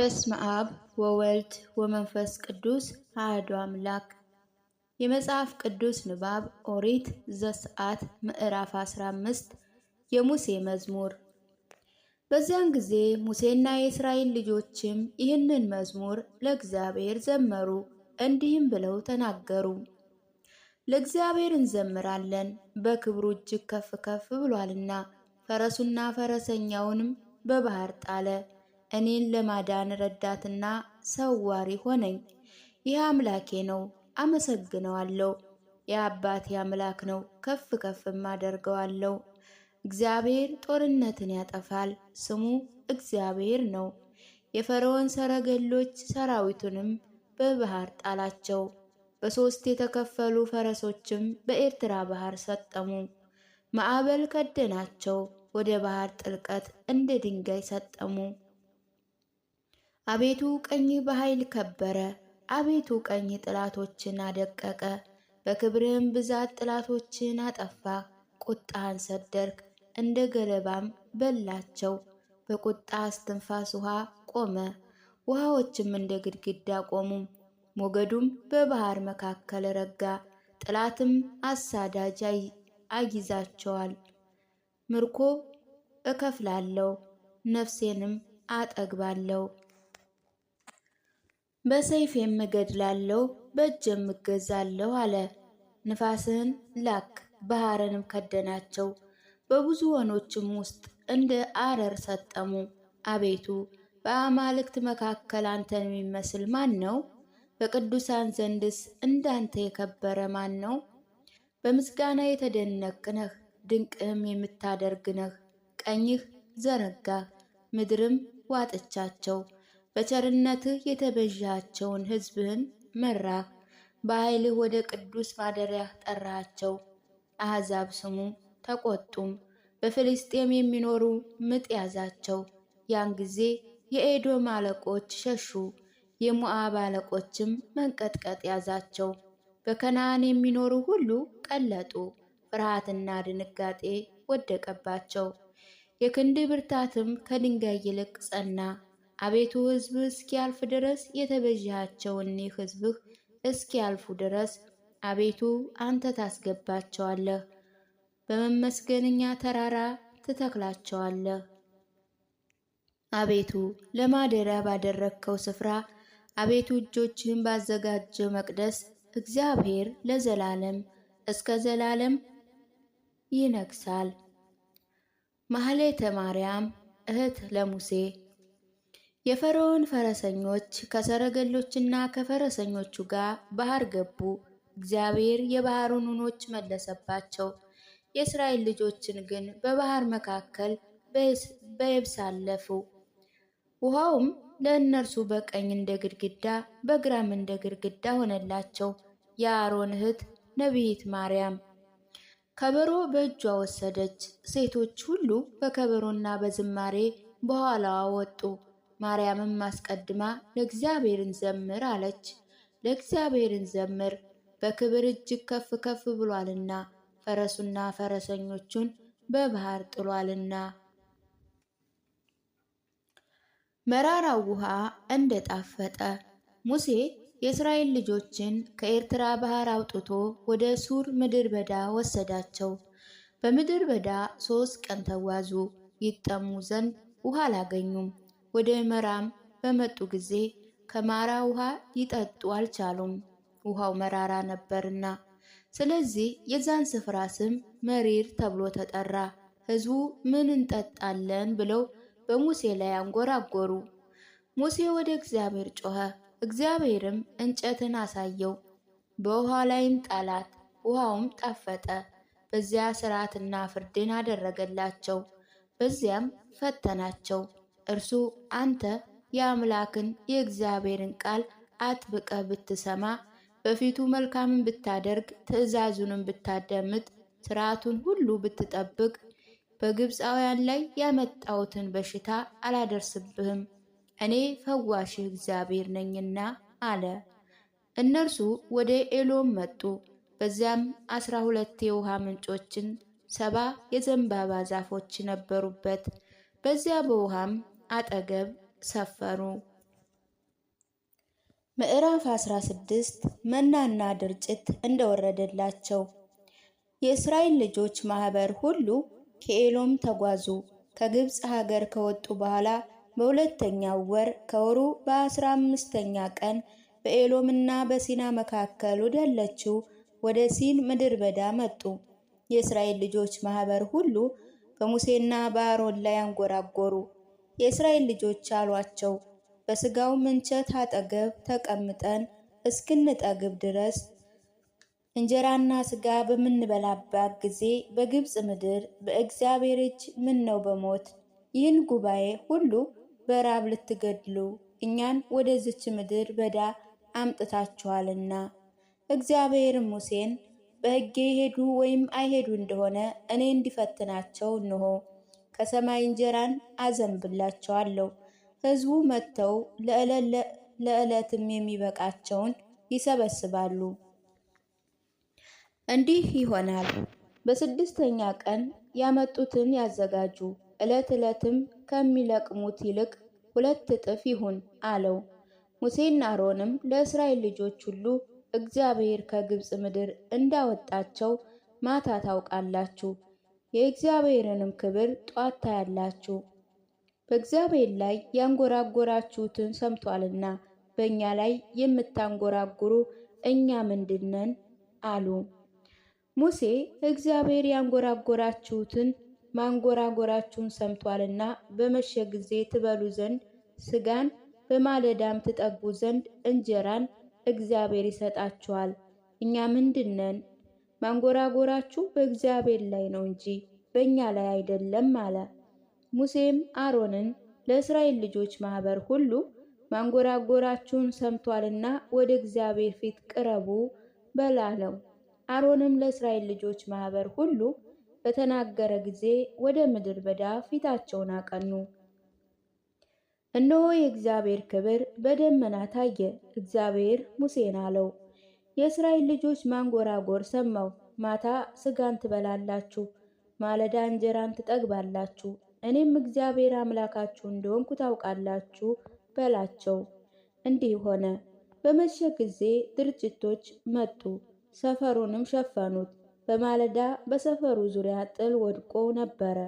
በስመ አብ ወወልድ ወመንፈስ ቅዱስ አሐዱ አምላክ። የመጽሐፍ ቅዱስ ንባብ ኦሪት ዘጸአት ምዕራፍ 15 የሙሴ መዝሙር። በዚያን ጊዜ ሙሴና የእስራኤል ልጆችም ይህንን መዝሙር ለእግዚአብሔር ዘመሩ፣ እንዲህም ብለው ተናገሩ። ለእግዚአብሔር እንዘምራለን፣ በክብሩ እጅግ ከፍ ከፍ ብሏልና፣ ፈረሱና ፈረሰኛውንም በባህር ጣለ። እኔን ለማዳን ረዳትና ሰዋሪ ሆነኝ። ይህ አምላኬ ነው፣ አመሰግነዋለሁ። የአባቴ አምላክ ነው፣ ከፍ ከፍም አደርገዋለሁ። እግዚአብሔር ጦርነትን ያጠፋል፣ ስሙ እግዚአብሔር ነው። የፈርዖን ሰረገሎች ሰራዊቱንም በባህር ጣላቸው። በሦስት የተከፈሉ ፈረሶችም በኤርትራ ባህር ሰጠሙ። ማዕበል ከደናቸው፣ ወደ ባህር ጥልቀት እንደ ድንጋይ ሰጠሙ። አቤቱ ቀኝህ በኃይል ከበረ። አቤቱ ቀኝህ ጠላቶችን አደቀቀ። በክብርህም ብዛት ጠላቶችን አጠፋ። ቁጣህን ሰደርክ፣ እንደ ገለባም በላቸው። በቁጣ እስትንፋስ ውሃ ቆመ፣ ውሃዎችም እንደ ግድግዳ ቆሙ። ሞገዱም በባህር መካከል ረጋ። ጠላትም አሳዳጅ አይዛቸዋል። ምርኮ እከፍላለሁ፣ ነፍሴንም አጠግባለሁ። በሰይፌም እገድላለሁ፣ በእጄም እገዛለሁ አለ። ንፋስህን ላክ፣ ባህርንም ከደናቸው። በብዙ ወኖችም ውስጥ እንደ አረር ሰጠሙ። አቤቱ በአማልክት መካከል አንተን የሚመስል ማን ነው? በቅዱሳን ዘንድስ እንዳንተ የከበረ ማን ነው? በምስጋና የተደነቅህ ነህ፣ ድንቅህም የምታደርግ ነህ። ቀኝህ ዘረጋህ፣ ምድርም ዋጠቻቸው። በቸርነትህ የተቤዣቸውን ሕዝብህን መራህ። በኃይልህ ወደ ቅዱስ ማደሪያህ ጠራሃቸው። አሕዛብ ስሙ ተቆጡም፣ በፍልስጤም የሚኖሩ ምጥ ያዛቸው። ያን ጊዜ የኤዶም አለቆች ሸሹ፣ የሞዓብ አለቆችም መንቀጥቀጥ ያዛቸው። በከነዓን የሚኖሩ ሁሉ ቀለጡ፣ ፍርሃትና ድንጋጤ ወደቀባቸው። የክንድ ብርታትም ከድንጋይ ይልቅ ጸና። አቤቱ ሕዝብህ እስኪያልፍ ድረስ የተቤዣቸው እኒህ ሕዝብህ እስኪያልፉ ድረስ አቤቱ አንተ ታስገባቸዋለህ፣ በመመስገኛ ተራራ ትተክላቸዋለህ። አቤቱ ለማደሪያ ባደረግከው ስፍራ፣ አቤቱ እጆችህን ባዘጋጀው መቅደስ እግዚአብሔር ለዘላለም እስከ ዘላለም ይነግሣል። ማህሌተ ማርያም እህት ለሙሴ። የፈርዖን ፈረሰኞች ከሰረገሎችና ከፈረሰኞቹ ጋር ባህር ገቡ። እግዚአብሔር የባህሩን ውኆች መለሰባቸው። የእስራኤል ልጆችን ግን በባህር መካከል በየብስ አለፉ። ውሃውም ለእነርሱ በቀኝ እንደ ግድግዳ በግራም እንደ ግድግዳ ሆነላቸው። የአሮን እህት ነቢይት ማርያም ከበሮ በእጇ ወሰደች። ሴቶች ሁሉ በከበሮና በዝማሬ በኋላዋ ወጡ። ማርያምም አስቀድማ ለእግዚአብሔር እንዘምር አለች። ለእግዚአብሔር እንዘምር፣ በክብር እጅግ ከፍ ከፍ ብሏልና፣ ፈረሱና ፈረሰኞቹን በባህር ጥሏልና። መራራው ውሃ እንደ ጣፈጠ። ሙሴ የእስራኤል ልጆችን ከኤርትራ ባህር አውጥቶ ወደ ሱር ምድረ በዳ ወሰዳቸው። በምድረ በዳ 3 ቀን ተጓዙ፣ ይጠሙ ዘንድ ውሃ አላገኙም። ወደ መራም በመጡ ጊዜ ከማራ ውሃ ሊጠጡ አልቻሉም፣ ውሃው መራራ ነበርና። ስለዚህ የዛን ስፍራ ስም መሪር ተብሎ ተጠራ። ሕዝቡ ምን እንጠጣለን ብለው በሙሴ ላይ አንጎራጎሩ። ሙሴ ወደ እግዚአብሔር ጮኸ። እግዚአብሔርም እንጨትን አሳየው፣ በውሃ ላይም ጣላት፣ ውሃውም ጣፈጠ። በዚያ ሥርዓትና ፍርድን አደረገላቸው። በዚያም ፈተናቸው። እርሱ አንተ የአምላክን የእግዚአብሔርን ቃል አጥብቀህ ብትሰማ፣ በፊቱ መልካምን ብታደርግ፣ ትእዛዙንም ብታዳምጥ፣ ሥርዓቱን ሁሉ ብትጠብቅ፣ በግብፃውያን ላይ ያመጣሁትን በሽታ አላደርስብህም፣ እኔ ፈዋሽህ እግዚአብሔር ነኝና አለ። እነርሱ ወደ ኤሎም መጡ። በዚያም 12 የውሃ ምንጮችን 70 የዘንባባ ዛፎች ነበሩበት። በዚያ በውሃም አጠገብ ሰፈሩ። ምዕራፍ 16 መናና ድርጭት እንደወረደላቸው። የእስራኤል ልጆች ማህበር ሁሉ ከኤሎም ተጓዙ። ከግብፅ ሀገር ከወጡ በኋላ በሁለተኛው ወር ከወሩ በ15ኛ ቀን በኤሎምና በሲና መካከል ወዳለችው ወደ ሲን ምድረ በዳ መጡ። የእስራኤል ልጆች ማህበር ሁሉ በሙሴና በአሮን ላይ አንጎራጎሩ። የእስራኤል ልጆች አሏቸው፣ በስጋው ምንቸት አጠገብ ተቀምጠን እስክንጠግብ ድረስ እንጀራና ስጋ በምንበላባት ጊዜ በግብፅ ምድር በእግዚአብሔር እጅ ምነው በሞት ይህን ጉባኤ ሁሉ በራብ ልትገድሉ እኛን ወደዚች ምድር በዳ አምጥታችኋልና። እግዚአብሔርም ሙሴን በሕጌ ሄዱ ወይም አይሄዱ እንደሆነ እኔ እንዲፈትናቸው እንሆ ከሰማይ እንጀራን አዘንብላቸዋለሁ። ሕዝቡ መጥተው ለዕለትም የሚበቃቸውን ይሰበስባሉ። እንዲህ ይሆናል፣ በስድስተኛ ቀን ያመጡትን ያዘጋጁ፣ ዕለትም ከሚለቅሙት ይልቅ 2 እጥፍ ይሁን አለው። ሙሴና አሮንም ለእስራኤል ልጆች ሁሉ እግዚአብሔር ከግብፅ ምድር እንዳወጣቸው ማታ ታውቃላችሁ፣ የእግዚአብሔርንም ክብር ጧት ታያላችሁ። በእግዚአብሔር ላይ ያንጎራጎራችሁትን ሰምቷልና በእኛ ላይ የምታንጎራጉሩ እኛ ምንድነን? አሉ። ሙሴ እግዚአብሔር ያንጎራጎራችሁትን ማንጎራጎራችሁን ሰምቷልና በመሸ ጊዜ ትበሉ ዘንድ ስጋን በማለዳም ትጠግቡ ዘንድ እንጀራን እግዚአብሔር ይሰጣችኋል። እኛ ምንድነን? ማንጎራጎራችሁ በእግዚአብሔር ላይ ነው እንጂ በእኛ ላይ አይደለም አለ። ሙሴም አሮንን ለእስራኤል ልጆች ማህበር ሁሉ ማንጎራጎራችሁን ሰምቷልና ወደ እግዚአብሔር ፊት ቅረቡ በላለው። አሮንም ለእስራኤል ልጆች ማህበር ሁሉ በተናገረ ጊዜ ወደ ምድር በዳ ፊታቸውን አቀኑ። እነሆ የእግዚአብሔር ክብር በደመና ታየ። እግዚአብሔር ሙሴን አለው፣ የእስራኤል ልጆች ማንጎራጎር ሰማሁ። ማታ ስጋን ትበላላችሁ፣ ማለዳ እንጀራን ትጠግባላችሁ። እኔም እግዚአብሔር አምላካችሁ እንደሆንኩ ታውቃላችሁ በላቸው። እንዲህ ሆነ፣ በመሸ ጊዜ ድርጭቶች መጡ፣ ሰፈሩንም ሸፈኑት። በማለዳ በሰፈሩ ዙሪያ ጥል ወድቆ ነበረ።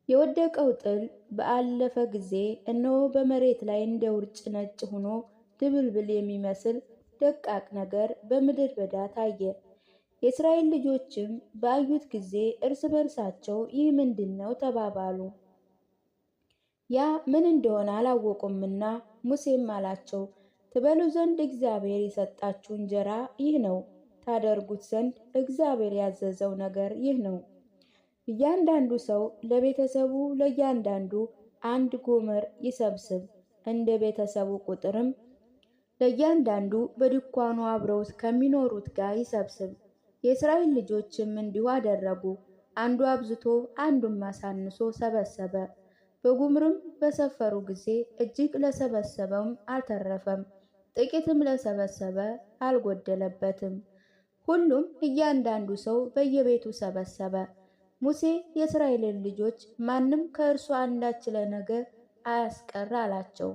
የወደቀው ጥል በአለፈ ጊዜ እነሆ በመሬት ላይ እንደ ውርጭ ነጭ ሆኖ ድብልብል የሚመስል ደቃቅ ነገር በምድር በዳ ታየ። የእስራኤል ልጆችም ባዩት ጊዜ እርስ በርሳቸው ይህ ምንድን ነው ተባባሉ። ያ ምን እንደሆነ አላወቁምና ሙሴም አላቸው፣ ትበሉ ዘንድ እግዚአብሔር የሰጣችሁ እንጀራ ይህ ነው። ታደርጉት ዘንድ እግዚአብሔር ያዘዘው ነገር ይህ ነው። እያንዳንዱ ሰው ለቤተሰቡ ለእያንዳንዱ 1 ጎመር ይሰብስብ። እንደ ቤተሰቡ ቁጥርም ለእያንዳንዱ በድኳኑ አብረውት ከሚኖሩት ጋር ይሰብስብ። የእስራኤል ልጆችም እንዲሁ አደረጉ። አንዱ አብዝቶ አንዱም አሳንሶ ሰበሰበ። በጉምርም በሰፈሩ ጊዜ እጅግ ለሰበሰበውም አልተረፈም፣ ጥቂትም ለሰበሰበ አልጎደለበትም። ሁሉም እያንዳንዱ ሰው በየቤቱ ሰበሰበ። ሙሴ የእስራኤልን ልጆች ማንም ከእርሱ አንዳች ለነገ አያስቀር አላቸው።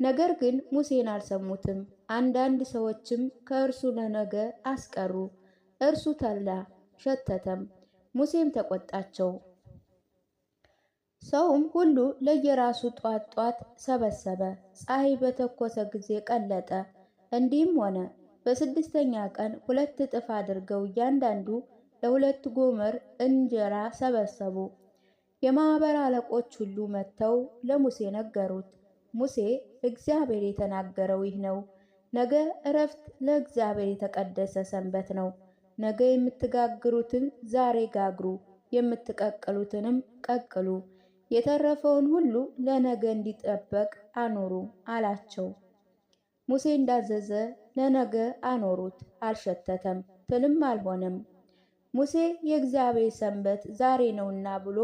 ነገር ግን ሙሴን አልሰሙትም። አንዳንድ ሰዎችም ከእርሱ ለነገ አስቀሩ። እርሱ ተላ ሸተተም። ሙሴም ተቆጣቸው። ሰውም ሁሉ ለየራሱ ጧት ጧት ሰበሰበ። ፀሐይ በተኮሰ ጊዜ ቀለጠ። እንዲህም ሆነ፣ በስድስተኛ ቀን 2 እጥፍ አድርገው እያንዳንዱ ለ2 ጎመር እንጀራ ሰበሰቡ። የማኅበር አለቆች ሁሉ መጥተው ለሙሴ ነገሩት። ሙሴ እግዚአብሔር የተናገረው ይህ ነው፣ ነገ ዕረፍት ለእግዚአብሔር የተቀደሰ ሰንበት ነው። ነገ የምትጋግሩትን ዛሬ ጋግሩ፣ የምትቀቅሉትንም ቀቅሉ፣ የተረፈውን ሁሉ ለነገ እንዲጠበቅ አኖሩ አላቸው። ሙሴ እንዳዘዘ ለነገ አኖሩት፣ አልሸተተም፣ ትልም አልሆነም። ሙሴ የእግዚአብሔር ሰንበት ዛሬ ነውና ብሎ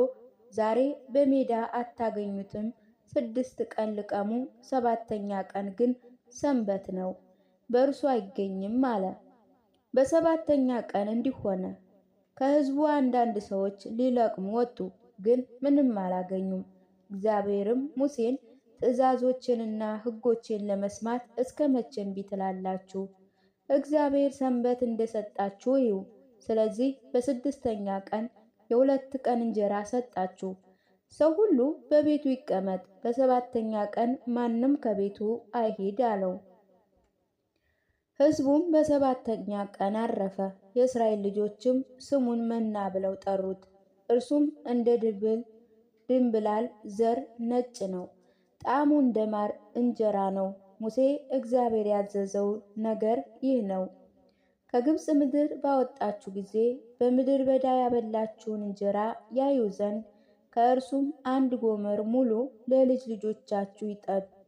ዛሬ በሜዳ አታገኙትም፣ 6 ቀን ልቀሙ፣ 7ኛ ቀን ግን ሰንበት ነው፣ በእርሱ አይገኝም አለ። በ7ኛ ቀን እንዲህ ሆነ፣ ከሕዝቡ አንዳንድ ሰዎች ሊለቅሙ ወጡ፣ ግን ምንም አላገኙም። እግዚአብሔርም ሙሴን ትእዛዞችንና ሕጎችን ለመስማት እስከ መቼ እምቢ ትላላችሁ? እግዚአብሔር ሰንበት እንደሰጣችሁ እዩ። ስለዚህ በስድስተኛ ቀን የሁለት ቀን እንጀራ ሰጣችሁ። ሰው ሁሉ በቤቱ ይቀመጥ፣ በሰባተኛ ቀን ማንም ከቤቱ አይሂድ አለው። ሕዝቡም በሰባተኛ ቀን አረፈ። የእስራኤል ልጆችም ስሙን መና ብለው ጠሩት። እርሱም እንደ ድንብላል ዘር ነጭ ነው፣ ጣዕሙ እንደ ማር እንጀራ ነው። ሙሴ እግዚአብሔር ያዘዘው ነገር ይህ ነው። ከግብፅ ምድር ባወጣችሁ ጊዜ በምድረ በዳ ያበላችሁን እንጀራ ያዩ ዘንድ ከእርሱም አንድ ጎመር ሙሉ ለልጅ ልጆቻችሁ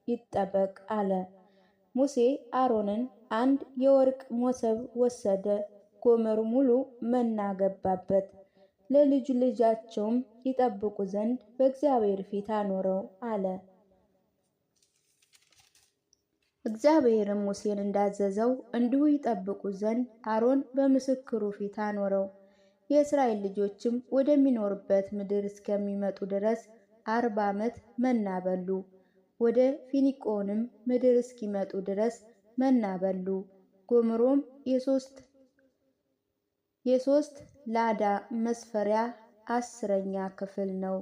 ይጠበቅ አለ። ሙሴ አሮንን አንድ የወርቅ መሶብ ወሰደ፣ ጎመር ሙሉ መና ገባበት። ለልጅ ልጃቸውም ይጠብቁ ዘንድ በእግዚአብሔር ፊት አኖረው አለ። እግዚአብሔርም ሙሴን እንዳዘዘው እንዲሁ ይጠብቁ ዘንድ አሮን በምስክሩ ፊት አኖረው። የእስራኤል ልጆችም ወደሚኖሩበት ምድር እስከሚመጡ ድረስ 40 ዓመት መና በሉ። ወደ ፊኒቆንም ምድር እስኪመጡ ድረስ መና በሉ። ጎመሩም የሶስት ላዳ መስፈሪያ 10ኛ ክፍል ነው።